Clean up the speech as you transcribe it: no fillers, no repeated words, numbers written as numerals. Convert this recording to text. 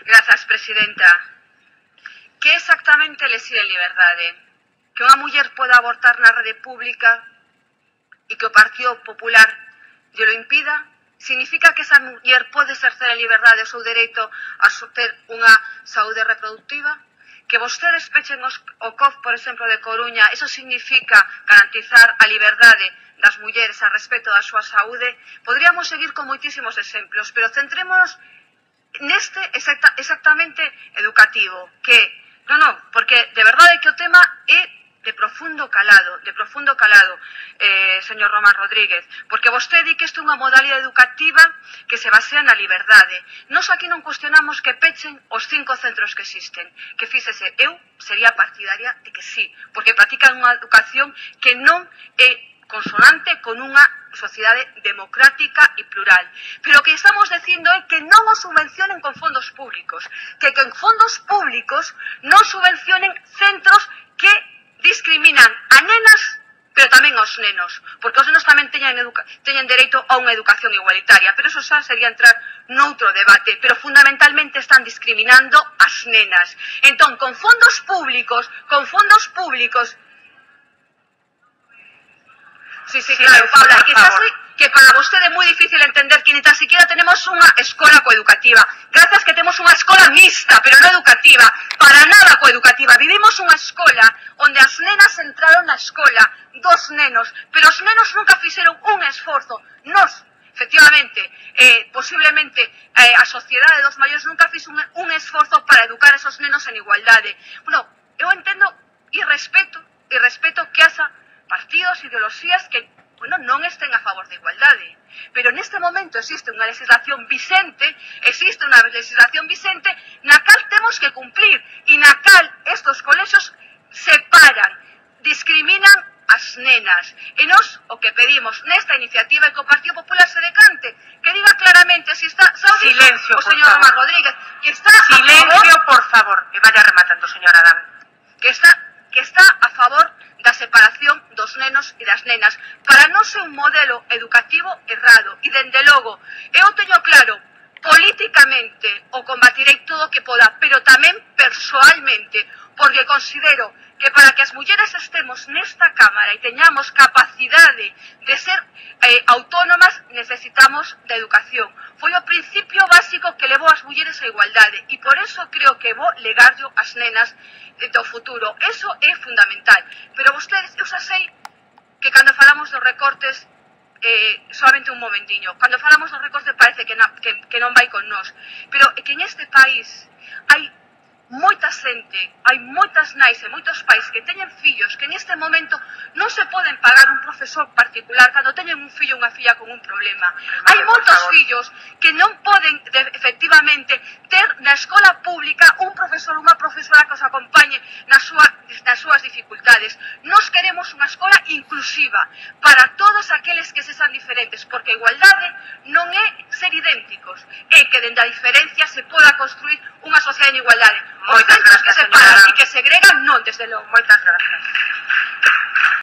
Grazas, presidenta. Que exactamente le sirve liberdade? Que unha muller poda abortar na rede pública e que o Partido Popular lle lo impida? Significa que esa muller pode exercer en liberdade o seu dereito a ter unha saúde reproductiva? Que vostedes pechen o COF, por exemplo, de Coruña, eso significa garantizar a liberdade das mulleres a respecto da súa saúde? Podríamos seguir con moitísimos exemplos, pero centrémonos neste exactamente educativo, que, porque de verdade que o tema é de profundo calado, señor Román Rodríguez, porque vostede di que isto é unha modalidade educativa que se basea na liberdade. Nos aquí non cuestionamos que pechen os 5 centros que existen, que fíxese, eu sería partidaria de que sí, porque practican unha educación que non é consonante con unha sociedade democrática e plural. Pero o que estamos dicindo é que non o subvencionen con fondos públicos, que con fondos públicos non subvencionen centros que discriminan a nenas, pero tamén aos nenos, porque os nenos tamén teñen dereito a unha educación igualitaria, pero eso xa sería entrar noutro debate, pero fundamentalmente están discriminando as nenas. Entón, con fondos públicos, Sí, claro, Paula, que para vostede é moi difícil entender que ni tan siquiera tenemos unha escola coeducativa. Gracias que temos unha escola mixta, pero non educativa, para nada coeducativa. Vivimos unha escola onde as nenas entraron na escola, dos nenos, pero os nenos nunca fixeron un esforzo. Nos, efectivamente, posiblemente a sociedade dos maiores nunca fixo un esforzo para educar a esos nenos en igualdade. Bueno, eu entendo e respeto que haxa partidos, ideoloxías que non estén a favor da igualdade, pero neste momento existe unha legislación vicente na cal temos que cumplir e na cal estos colexios separan, discriminan as nenas. E nos o que pedimos nesta iniciativa é que o Partido Popular se decante, que diga claramente si está... Silencio, o señor Román Rodríguez, que está Silencio, por favor, que vaya rematando, señora Adame. Que está a favor da separación dos nenos e das nenas, para non ser un modelo educativo errado. E, dende logo, eu teño claro, políticamente o combatirei todo o que poda, pero tamén persoalmente, porque considero que para que as mulleres estemos nesta Cámara e teñamos capacidade de ser autónomas, necesitamos da educación. Foi o principio básico que levou as mulleres a igualdade e por eso creo que vou legarlo ás nenas do futuro. Eso é fundamental. Pero vostedes, eu xa sei que cando falamos dos recortes, solamente un momentiño, cando falamos dos recortes parece que non vai con nós, pero é que en este país hai moita xente, hai moitas nais e moitos pais que teñen fillos que neste momento non se poden pagar un profesor particular cando teñen un fillo ou unha filla con un problema. Hai moitos fillos que non poden efectivamente ter na escola pública un profesor ou unha profesora que os acompañe nas súas dificultades. Nos queremos unha escola inclusiva para todos aqueles que se sean diferentes, porque a igualdade non é ser idénticos, é que dende a diferencia se poda construir unha sociedade en igualdade. Os centros que separan e que segregan non, desde logo. Moitas gracias.